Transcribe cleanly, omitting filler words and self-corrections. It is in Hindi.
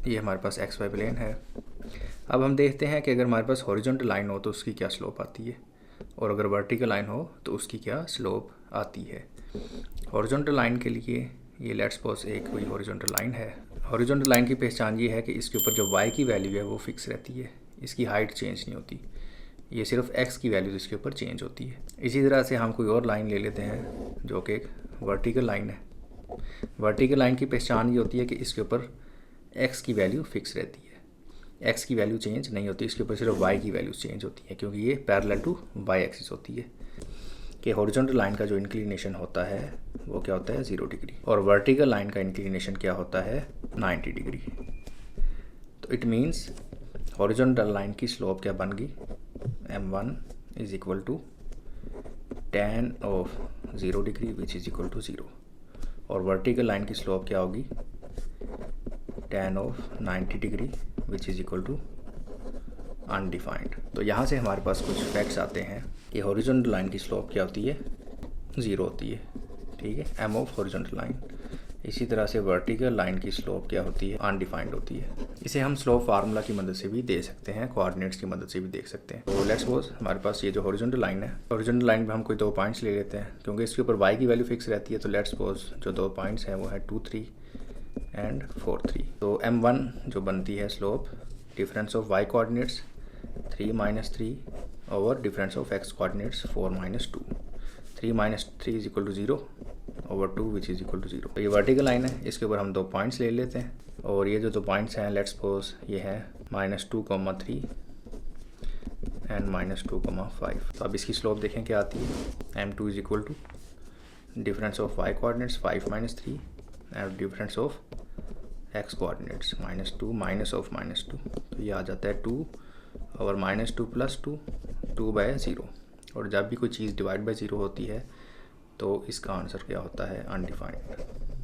ये हमारे पास एक्स वाई प्लेन है। अब हम देखते हैं कि अगर हमारे पास हॉरिजॉन्टल लाइन हो तो उसकी क्या स्लोप आती है, और अगर वर्टिकल लाइन हो तो उसकी क्या स्लोप आती है। हॉरिजॉन्टल लाइन के लिए ये लेट्स सपोज एक कोई हॉरिजॉन्टल लाइन है। हॉरिजॉन्टल लाइन की पहचान ये है कि इसके ऊपर जो वाई की वैल्यू है वो फिक्स रहती है, इसकी हाइट चेंज नहीं होती, ये सिर्फ एक्स की वैल्यू इसके ऊपर चेंज होती है। इसी तरह से हम कोई और लाइन ले लेते हैं जो कि एक वर्टिकल लाइन है। वर्टिकल लाइन की पहचान ये होती है कि इसके ऊपर एक्स की वैल्यू फिक्स रहती है, एक्स की वैल्यू चेंज नहीं होती, इसके ऊपर सिर्फ वाई की वैल्यू चेंज होती है, क्योंकि ये पैरेलल टू वाई एक्सिस होती है। कि हॉरिजॉन्टल लाइन का जो इंक्लिनेशन होता है वो क्या होता है 0 डिग्री, और वर्टिकल लाइन का इंक्लिनेशन क्या होता है 90 डिग्री। तो इट मीन्स हॉरिजॉन्टल लाइन की स्लोप क्या बन गई, m1 is equal to tan of 0 degree which is equal to 0, और वर्टिकल लाइन की स्लोप क्या होगी tan of 90 degree which is equal to undefined. तो यहाँ से हमारे पास कुछ फैक्ट्स आते हैं कि हॉरिजॉन्टल लाइन की स्लोप क्या होती है 0 होती है, ठीक है, m ऑफ हॉरिजॉन्टल लाइन। इसी तरह से वर्टिकल लाइन की स्लोप क्या होती है अनडिफाइंड होती है। इसे हम स्लोप फार्मूला की मदद से भी दे सकते हैं, कोऑर्डिनेट्स की मदद से भी देख सकते हैं। तो लेट्स सपोज हमारे पास ये जो हॉरिजॉन्टल लाइन है, हॉरिजॉन्टल लाइन में हम कोई 2 पॉइंट्स ले लेते हैं, क्योंकि इसके ऊपर y की वैल्यू फिक्स रहती है। तो लेट्स सपोज जो 2 पॉइंट्स हैं वो है 2, 3 एंड 4, 3। तो m1 जो बनती है slope difference of y coordinates 3 - 3 over difference of x coordinates 4 - 2। 3 - 3 is equal to 0 over 2 which is equal to 0। तो ये वर्टिकल लाइन है, इसके ऊपर हम 2 पॉइंट्स ले लेते हैं, और ये जो 2 पॉइंट्स हैं लेट्स सपोज ये है -2, 3 एंड -2, 5। तो अब इसकी स्लोप देखें क्या आती है, m2 is equal to difference of y coordinates 5 - 3 and difference of x coordinates -2 minus of -2। तो ये आ जाता है 2 और -2 + 2 2/0। और जब भी कोई चीज़ डिवाइड बाय 0 होती है तो इसका आंसर क्या होता है अनडिफाइंड।